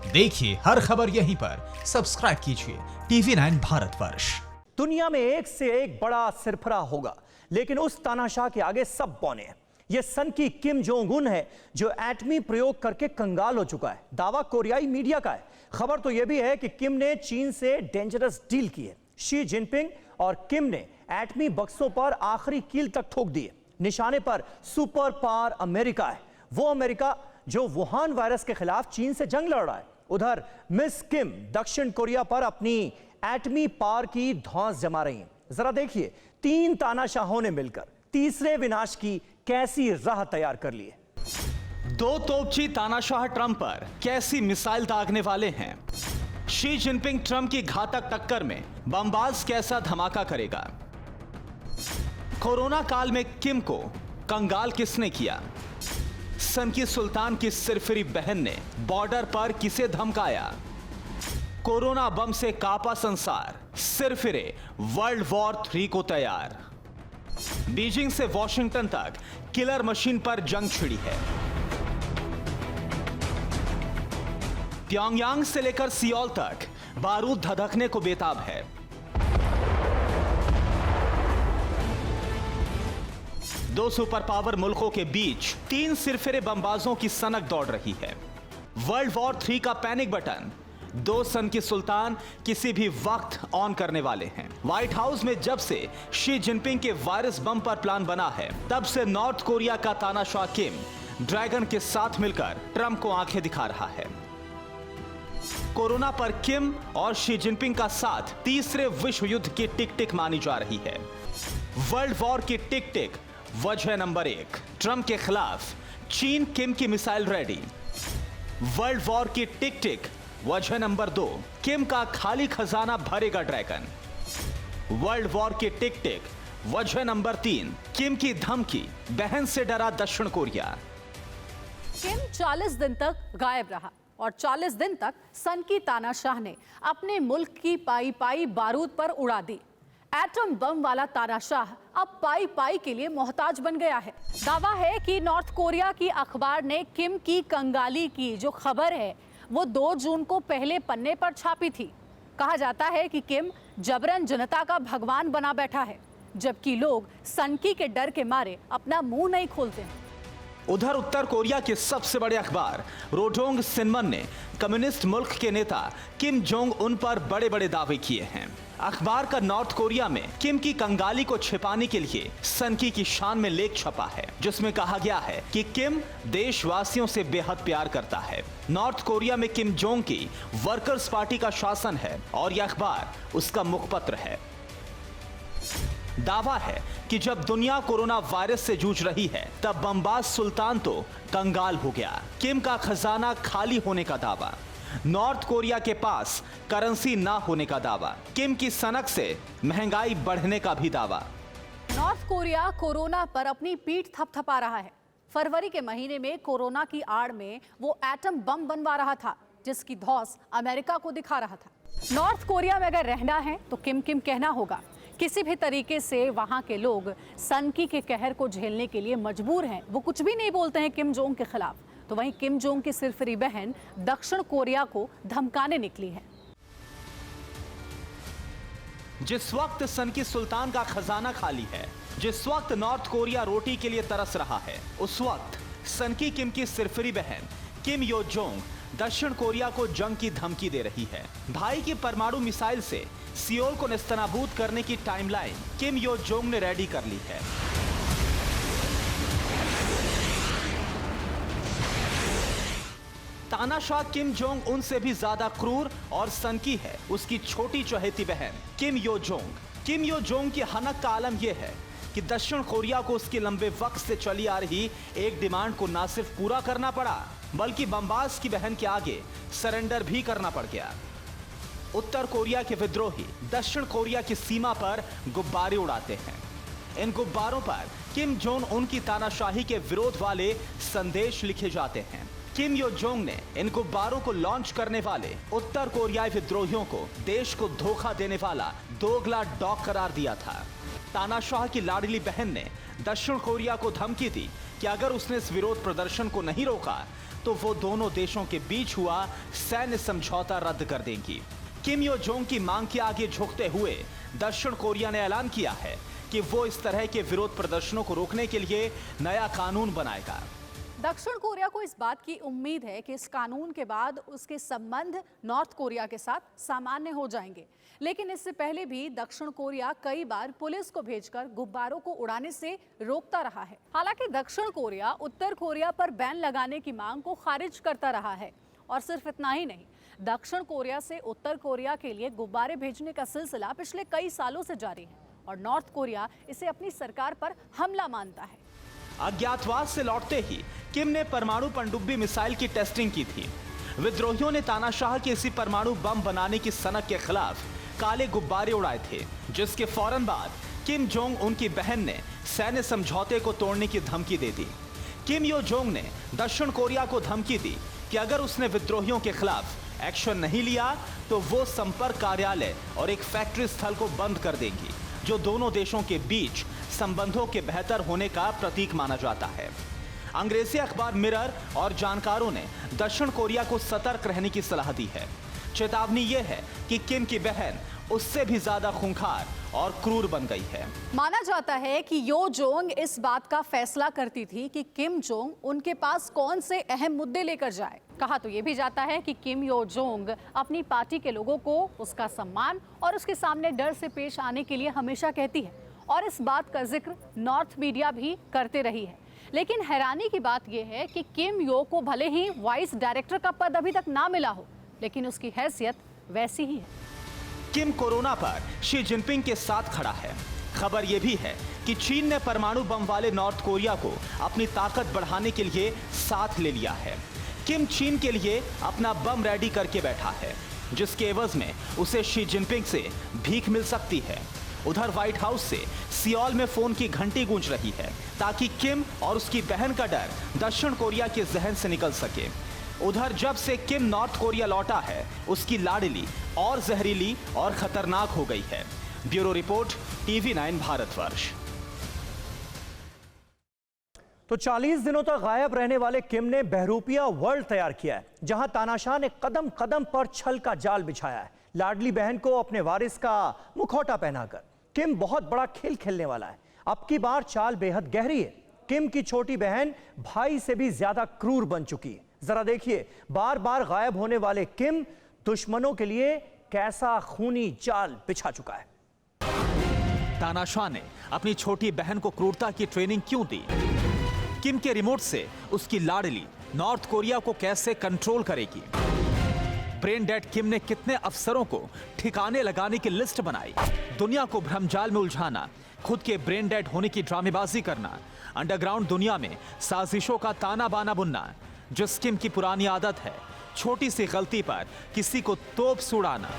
देखिए हर खबर यहीं पर, सब्सक्राइब कीजिए TV9 भारतवर्ष। दुनिया में एक से एक बड़ा सिरफरा होगा, लेकिन उस तानाशाह के आगे सब बौने हैं। यह सन की किम जोंग उन है जो एटमी प्रयोग करके कंगाल हो चुका है। दावा कोरियाई मीडिया का है। खबर तो यह भी है कि किम ने चीन से डेंजरस डील की है। शी जिनपिंग और किम ने एटमी बक्सों पर आखिरी कील तक ठोक दी है। निशाने पर सुपर पावर अमेरिका है, वो अमेरिका जो वुहान वायरस के खिलाफ चीन से जंग लड़ रहा है। उधर मिस किम दक्षिण कोरिया पर अपनी एटमी पावर की धौंस जमा रही हैं। जरा देखिए, 3 तानाशाहों ने मिलकर तीसरे विनाश की कैसी राह तैयार कर ली है। 2 तोपची तानाशाह ट्रंप पर कैसी मिसाइल दागने वाले हैं। शी जिनपिंग ट्रंप की घातक टक्कर में बमबाज कैसा धमाका करेगा। कोरोना काल में किम को कंगाल किसने किया। सन की सुल्तान की सिरफिरी बहन ने बॉर्डर पर किसे धमकाया। कोरोना बम से कांपा संसार, सिरफिरे वर्ल्ड वॉर 3 को तैयार। बीजिंग से वॉशिंगटन तक किलर मशीन पर जंग छिड़ी है। प्योंगयांग से लेकर सियोल तक बारूद धधकने को बेताब है। दो सुपर पावर मुल्कों के बीच 3 सिरफिरे बमबाजों की सनक दौड़ रही है। वर्ल्ड वॉर 3 का पैनिक बटन 2 सन की सुल्तान किसी भी वक्त ऑन करने वाले हैं। व्हाइट हाउस में जब से शी जिनपिंग के वायरस बम पर प्लान बना है, तब से नॉर्थ कोरिया का तानाशाह किम ड्रैगन के साथ मिलकर ट्रंप को आंखें दिखा रहा है। कोरोना पर किम और शी जिनपिंग का साथ तीसरे विश्व युद्ध की टिक टिक मानी जा रही है। वर्ल्ड वॉर की टिक टिक वजह नंबर 1, ट्रंप के खिलाफ चीन किम की मिसाइल रेडी। वर्ल्ड वॉर की टिक टिक वजह नंबर 2, किम का खाली खजाना भरेगा ड्रैगन। वर्ल्ड वॉर की टिक टिक वजह नंबर 3, किम की धमकी, बहन से डरा दक्षिण कोरिया। किम 40 दिन तक गायब रहा और 40 दिन तक सन की तानाशाह ने अपने मुल्क की पाई पाई बारूद पर उड़ा दी। एटम बम वाला तानाशाह अब पाई पाई के लिए मोहताज बन गया है। दावा है कि नॉर्थ कोरिया की अखबार ने किम की कंगाली की जो खबर है वो 2 जून को पहले पन्ने पर छापी थी। कहा जाता है कि किम जबरन जनता का भगवान बना बैठा है, जबकि लोग सनकी के डर के मारे अपना मुंह नहीं खोलते हैं। उधर उत्तर कोरिया के सबसे बड़े अखबार रोडोंग सिन्मन ने कम्युनिस्ट मुल्क के नेता किम जोंग उन पर बड़े बड़े दावे किए हैं। अखबार का नॉर्थ कोरिया में किम की कंगाली को छिपाने के लिए सनकी की शान में लेख छपा है, जिसमें कहा गया है कि किम देशवासियों से बेहद प्यार करता है। नॉर्थ कोरिया में किम जोंग की वर्कर्स पार्टी का शासन है और यह अखबार उसका मुखपत्र है। दावा है कि जब दुनिया कोरोना वायरस से जूझ रही है, तब बमबाज सुल्तान तो कंगाल हो गया। किम का खजाना खाली होने का दावा, नॉर्थ कोरिया के पास करेंसी ना होने का दावा, किम की सनक से महंगाई बढ़ने का भी दावा। नॉर्थ कोरिया कोरोना पर अपनी पीठ थपथपा रहा है। फरवरी के महीने में कोरोना की आड़ में वो एटम बम बनवा रहा था, जिसकी धौंस अमेरिका को दिखा रहा था। नॉर्थ कोरिया में अगर रहना है तो किम किम कहना होगा। किसी भी तरीके से वहां के लोग सनकी के कहर को झेलने के लिए मजबूर हैं। वो कुछ भी नहीं बोलते हैं किम जोंग के खिलाफ। तो वहीं किम जोंग की सिरफिरी बहन दक्षिण कोरिया को धमकाने निकली है। जिस वक्त सन की सुल्तान का खजाना खाली है, जिस वक्त नॉर्थ कोरिया रोटी के लिए तरस रहा है, उस वक्त सन की किम की सिरफिरी बहन किम यो जोंग दक्षिण कोरिया को जंग की धमकी दे रही है। भाई की परमाणु मिसाइल से सियोल को नेस्तनाबूद करने की टाइमलाइन किम यो जोंग ने रेडी कर ली है। तानाशाह किम जोंग उनसे भी ज्यादा क्रूर और सनकी है उसकी छोटी चहेती बहन किम यो जोंग। किम यो जोंग की हनक का आलम यह है कि दक्षिण कोरिया को उसके लंबे वक्त से चली आ रही एक डिमांड को न सिर्फ पूरा करना पड़ा, बल्कि बमबाज की बहन के आगे सरेंडर भी करना पड़ गया। उत्तर कोरिया के विद्रोही दक्षिण कोरिया की सीमा पर गुब्बारे उड़ाते हैं। इन गुब्बारों पर किम जोंग उनकी तानाशाही के विरोध वाले संदेश लिखे जाते हैं। किम यो जोंग ने इन गुब्बारों को लॉन्च करने वाले उत्तर कोरियाई विद्रोहियों को देश को धोखा देने वाला दोगला डॉग करार दिया था। तानाशाह की लाडली बहन ने दक्षिण कोरिया को धमकी दी कि अगर उसने इस विरोध प्रदर्शन को नहीं रोका तो वो दोनों देशों के बीच हुआ सैन्य समझौता रद्द कर देंगी। किम यो जोंग की मांग के आगे झुकते हुए दक्षिण कोरिया ने ऐलान किया है कि वो इस तरह के विरोध प्रदर्शनों को रोकने के लिए नया कानून बनाएगा। दक्षिण कोरिया को इस बात की उम्मीद है कि इस कानून के बाद उसके संबंध नॉर्थ कोरिया के साथ सामान्य हो जाएंगे, लेकिन इससे पहले भी दक्षिण कोरिया कई बार पुलिस को भेजकर गुब्बारों को उड़ाने से रोकता रहा है। हालांकि दक्षिण कोरिया उत्तर कोरिया पर बैन लगाने की मांग को खारिज करता रहा है। और सिर्फ इतना ही नहीं, दक्षिण कोरिया से उत्तर कोरिया के लिए गुब्बारे भेजने का सिलसिला पिछले कई सालों से जारी है और नॉर्थ कोरिया इसे अपनी सरकार पर हमला मानता है। अज्ञातवास से लौटते ही किम ने परमाणु पनडुब्बी मिसाइल की टेस्टिंग की थी। विद्रोहियों ने तानाशाह के इसी परमाणु बम बनाने की सनक के खिलाफ काले गुब्बारे उड़ाए थे, जिसके फौरन बाद किम जोंग उनकी बहन ने सैन्य समझौते को तोड़ने की धमकी दे दी। किम यो जोंग ने दक्षिण कोरिया को धमकी दी कि अगर उसने विद्रोहियों के खिलाफ एक्शन नहीं लिया तो वो संपर्क कार्यालय और एक फैक्ट्री स्थल को बंद कर देंगी, जो दोनों देशों के बीच संबंधों के बेहतर होने का प्रतीक माना जाता है। अंग्रेजी अखबार मिरर और जानकारों ने दक्षिण कोरिया को सतर्क रहने की सलाह दी है। चेतावनी यह है कि किम की बहन उससे भी ज्यादा खूंखार और क्रूर बन गई है। माना जाता है कि यो जोंग इस बात का फैसला करती थी कि किम जोंग उनके पास कौन से अहम मुद्दे लेकर जाए। कहा तो ये भी जाता है कि किम यो जोंग अपनी पार्टी के लोगों को उसका सम्मान और उसके सामने डर से पेश आने के लिए हमेशा कहती है, और इस बात का जिक्र नॉर्थ मीडिया भी करते रही है। लेकिन हैरानी की बात यह है कि किम यो को भले ही वाइस डायरेक्टर का पद अभी तक ना मिला हो, लेकिन उसकी हैसियत वैसी ही है। किम कोरोना पर शी जिनपिंग के साथ खड़ा है। खबर यह भी है कि चीन ने परमाणु बम वाले नॉर्थ कोरिया को अपनी ताकत बढ़ाने के लिए साथ ले लिया है। किम चीन के लिए अपना बम रेडी करके बैठा है, जिसके एवज में उसे शी जिनपिंग से भीख मिल सकती है। उधर व्हाइट हाउस से सियोल में फोन की घंटी गूंज रही है ताकि किम और उसकी बहन का डर दक्षिण कोरिया के जहन से निकल सके। उधर जब से किम नॉर्थ कोरिया लौटा है, उसकी लाडली और जहरीली और खतरनाक हो गई है। Bureau report, TV9 Bharatvarsh. तो 40 दिनों तक गायब रहने वाले किम ने बहरूपिया वर्ल्ड तैयार किया है, जहां तानाशाह ने कदम कदम पर छल का जाल बिछाया है। लाडली बहन को अपने वारिस का मुखौटा पहनाकर किम बहुत बड़ा खेल खेलने वाला है। अब की बार चाल बेहद गहरी है। किम की छोटी बहन भाई से भी ज्यादा क्रूर बन चुकी है। जरा देखिए, बार बार गायब होने वाले किम दुश्मनों के लिए कैसा खूनी जाल बिछा चुका है। तानाशाह ने अपनी छोटी बहन को क्रूरता की ट्रेनिंग क्यों दी? किम के रिमोट से उसकी लाडली नॉर्थ कोरिया को कैसे कंट्रोल करेगी? ब्रेन डेड किम ने कितने अफसरों को ठिकाने लगाने की लिस्ट बनाई? दुनिया को भ्रमजाल में उलझाना, खुद के ब्रेन डेड होने की ड्रामेबाजी करना, अंडरग्राउंड दुनिया में साजिशों का ताना बाना बुनना, जिस किम की पुरानी आदत है छोटी सी गलती पर किसी को तोप सुड़ाना।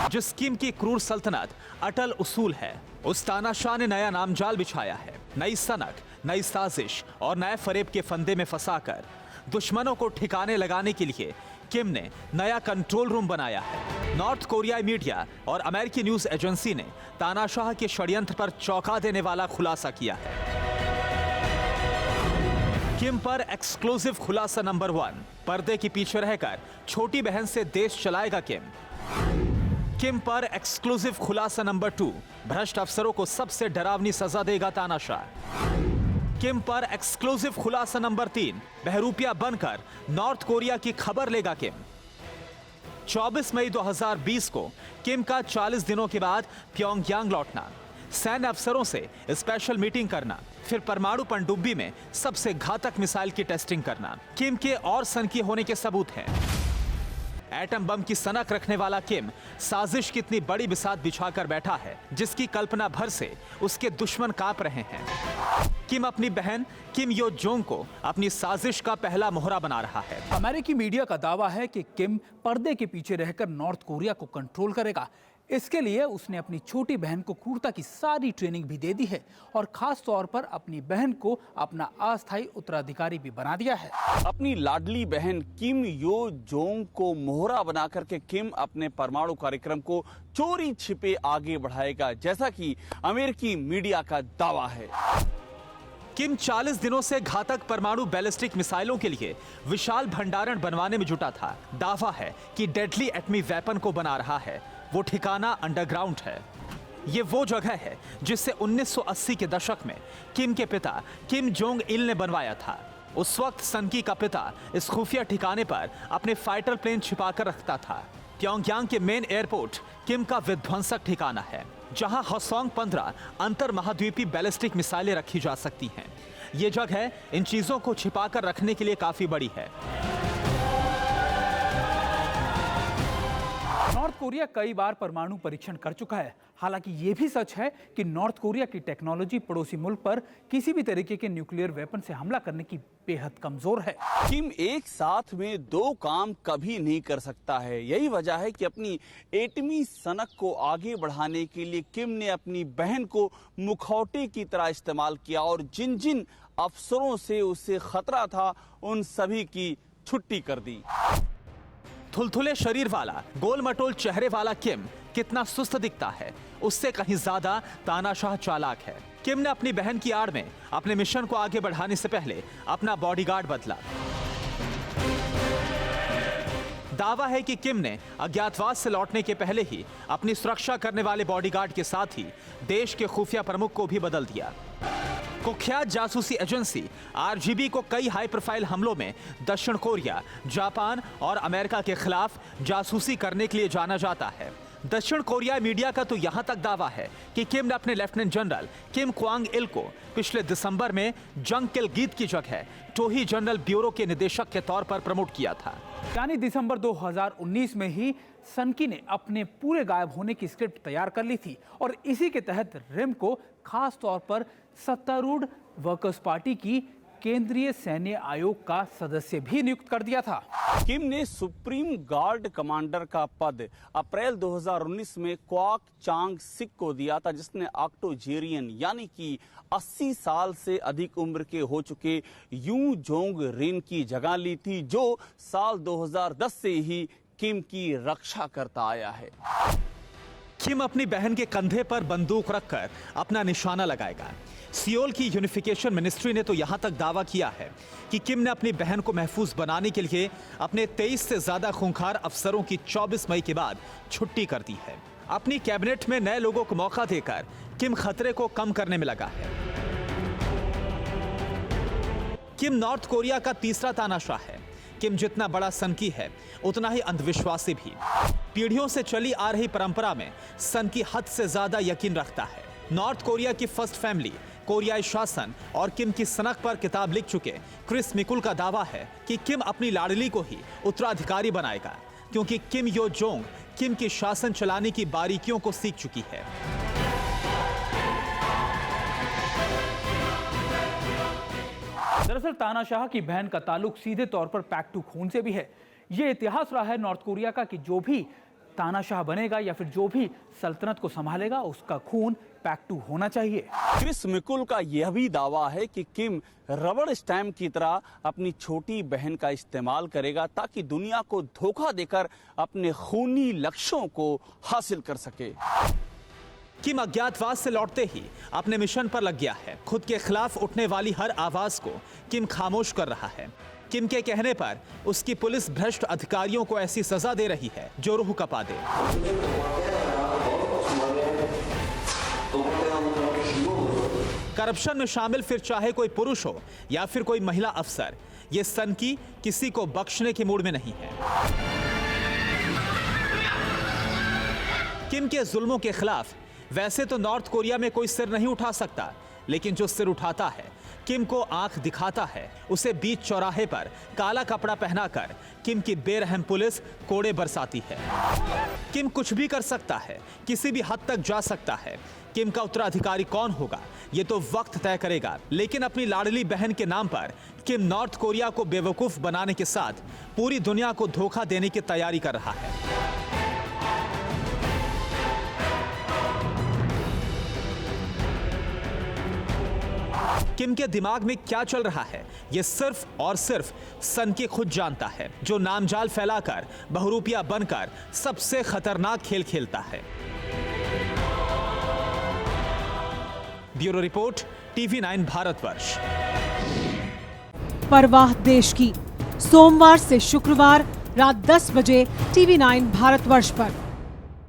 जिस किम की क्रूर सल्तनत अटल उसूल है, उस तानाशाह ने नया नामजाल बिछाया है। नई सनक, नई साजिश और नए फरेब के फंदे में फंसाकर दुश्मनों को ठिकाने लगाने के लिए किम ने नया कंट्रोल रूम बनाया है। नॉर्थ कोरियाई मीडिया और अमेरिकी न्यूज एजेंसी ने तानाशाह के षड्यंत्र पर चौंका देने वाला खुलासा किया है। किम पर एक्सक्लूसिव खुलासा नंबर 1, पर्दे के पीछे रहकर छोटी बहन से देश चलाएगा किम। किम पर एक्सक्लूसिव खुलासा नंबर 2, भ्रष्ट अफसरों को सबसे डरावनी सजा देगा तानाशाह। किम पर एक्सक्लूसिव खुलासा नंबर 3, बहरूपिया बनकर नॉर्थ कोरिया की खबर लेगा किम। 24 मई 2020 को किम का 40 दिनों के बाद प्योंगयांग लौटना, सैन्य अफसरों से स्पेशल मीटिंग करना, फिर परमाणु पनडुब्बी में सबसे घातक मिसाइल की टेस्टिंग करना किम के और सनकी होने के सबूत हैं। एटम बम की सनक रखने वाला किम साजिश की इतनी बड़ी बिसात बिछाकर बैठा है, जिसकी कल्पना भर से उसके दुश्मन कांप रहे हैं। किम अपनी बहन किम यो जोंग को अपनी साजिश का पहला मोहरा बना रहा है। अमेरिकी मीडिया का दावा है कि किम पर्दे के पीछे रहकर नॉर्थ कोरिया को कंट्रोल करेगा। इसके लिए उसने अपनी छोटी बहन को क्रूरता की सारी ट्रेनिंग भी दे दी है और खास तौर पर अपनी बहन को अपना अस्थायी उत्तराधिकारी भी बना दिया है। अपनी लाडली बहन किम यो जोंग को मोहरा बना करके किम अपने परमाणु कार्यक्रम को चोरी छिपे आगे बढ़ाएगा, जैसा कि अमेरिकी मीडिया का दावा है। किम 40 दिनों से घातक परमाणु बैलिस्टिक मिसाइलों के लिए विशाल भंडारण बनवाने में जुटा था। दावा है कि डेडली एटमी वेपन को बना रहा है। वो ठिकाना अंडरग्राउंड है। ये वो जगह है जिसे 1980 के दशक में किम के पिता किम जोंग इल ने बनवाया था। उस वक्त सनकी का पिता इस खुफिया ठिकाने पर अपने फाइटर प्लेन छिपाकर रखता था। प्योंगयांग के मेन एयरपोर्ट किम का विध्वंसक ठिकाना है, जहां हसोंग 15 अंतर महाद्वीपीय बैलिस्टिक मिसाइलें रखी जा सकती हैं। ये जगह इन चीजों को छिपाकर रखने के लिए काफी बड़ी है। नॉर्थ कोरिया कई बार परमाणु परीक्षण कर चुका है। हालांकि ये भी सच है कि नॉर्थ कोरिया की टेक्नोलॉजी पड़ोसी मुल्क पर किसी भी तरीके के न्यूक्लियर वेपन से हमला करने की बेहद कमजोर है। किम एक साथ में दो काम कभी नहीं कर सकता है। यही वजह है कि अपनी एटमी सनक को आगे बढ़ाने के लिए किम ने अपनी बहन को मुखौटे की तरह इस्तेमाल किया और जिन जिन अफसरों से उसे खतरा था उन सभी की छुट्टी कर दी। थुलथुले शरीर वाला, गोल मटोल चेहरे वाला किम कितना सुस्त दिखता है, उससे कहीं ज्यादा तानाशाह चालाक है। किम ने अपनी बहन की आड़ में अपने मिशन को आगे बढ़ाने से पहले अपना बॉडीगार्ड बदला। दावा है कि किम ने अज्ञातवास से लौटने के पहले ही अपनी सुरक्षा करने वाले बॉडीगार्ड के साथ ही देश के खुफिया प्रमुख को भी बदल दिया। कुख्यात जासूसी एजेंसी आरजीबी को कई हाई प्रोफाइल हमलों में दक्षिण कोरिया, जापान और अमेरिका के खिलाफ जासूसी करने के लिए जाना जाता है। दक्षिण कोरिया मीडिया का तो यहां तक दावा है कि किम ने अपने लेफ्टिनेंट जनरल किम क्वांग इल को पिछले दिसंबर में जंग किल गीत की जगह टोही जनरल ब्यूरो के निदेशक के तौर पर प्रमोट किया था। यानी दिसंबर 2019 में ही सनकी ने अपने पूरे गायब होने की स्क्रिप्ट तैयार कर ली थी और इसी के तहत रिम को खास तौर पर सत्तारूढ़ वर्कर्स पार्टी की केंद्रीय सैन्य आयोग का सदस्य भी नियुक्त कर दिया था। किम ने सुप्रीम गार्ड कमांडर का पद अप्रैल 2019 में क्वाक चांग सिक को दिया था, जिसने ऑक्टोजेरियन यानी कि 80 साल से अधिक उम्र के हो चुके यू जोंग रिन की जगह ली थी, जो साल 2010 से ही किम की रक्षा करता आया है। किम अपनी बहन के कंधे पर बंदूक रखकर अपना निशाना लगाएगा। सियोल की यूनिफिकेशन मिनिस्ट्री ने तो यहां तक दावा किया है कि किम ने अपनी बहन को महफूज बनाने के लिए अपने 23 से ज्यादा खूंखार अफसरों की 24 मई के बाद छुट्टी कर दी है। अपनी कैबिनेट में नए लोगों को मौका देकर किम खतरे को कम करने में लगा है। किम नॉर्थ कोरिया का तीसरा तानाशाह है। किम जितना बड़ा सनकी है, उतना ही अंधविश्वासी भी। पीढ़ियों से चली आ रही परंपरा में सनकी हद से ज्यादा यकीन रखता है। नॉर्थ कोरिया की फर्स्ट फैमिली, कोरियाई शासन और किम की सनक पर किताब लिख चुके क्रिस मिकुल का दावा है कि किम अपनी लाडली को ही उत्तराधिकारी बनाएगा, क्योंकि किम यो जोंग किम की शासन चलाने की बारीकियों को सीख चुकी है। दरअसल तानाशाह की बहन का ताल्लुक सीधे तौर पर पैक्ट टू खून से भी है। ये इतिहास रहा है नॉर्थ कोरिया का कि जो भी तानाशाह बनेगा या फिर जो भी सल्तनत को संभालेगा, उसका खून पैक्ट टू होना चाहिए। क्रिस मिकुल का यह भी दावा है कि किम रबड़ स्टैम्प की तरह अपनी छोटी बहन का इस्तेमाल करेगा ताकि दुनिया को धोखा देकर अपने खूनी लक्ष्यों को हासिल कर सके। किम अज्ञातवास से लौटते ही अपने मिशन पर लग गया है। खुद के खिलाफ उठने वाली हर आवाज को किम खामोश कर रहा है। किम के कहने पर उसकी पुलिस भ्रष्ट अधिकारियों को ऐसी सजा दे रही है जो रूह कपा दे। करप्शन में शामिल फिर चाहे कोई पुरुष हो या फिर कोई महिला अफसर, ये सनकी किसी को बख्शने के मूड में नहीं है। किम के जुल्मों के खिलाफ वैसे तो नॉर्थ कोरिया में कोई सिर नहीं उठा सकता, लेकिन जो सिर उठाता है, किम को आंख दिखाता है, उसे बीच चौराहे पर काला कपड़ा पहनाकर किम की बेरहम पुलिस कोड़े बरसाती है। किम कुछ भी कर सकता है, किसी भी हद तक जा सकता है। किम का उत्तराधिकारी कौन होगा, ये तो वक्त तय करेगा, लेकिन अपनी लाडली बहन के नाम पर किम नॉर्थ कोरिया को बेवकूफ बनाने के साथ पूरी दुनिया को धोखा देने की तैयारी कर रहा है। किम के दिमाग में क्या चल रहा है, ये सिर्फ और सिर्फ सनकी खुद जानता है, जो नामजाल फैलाकर बहुरूपिया बनकर सबसे खतरनाक खेल खेलता है। Bureau report, TV 9 Bharatvarsh. परवाह देश की, सोमवार से शुक्रवार रात 10 बजे टीवी 9 भारतवर्ष पर।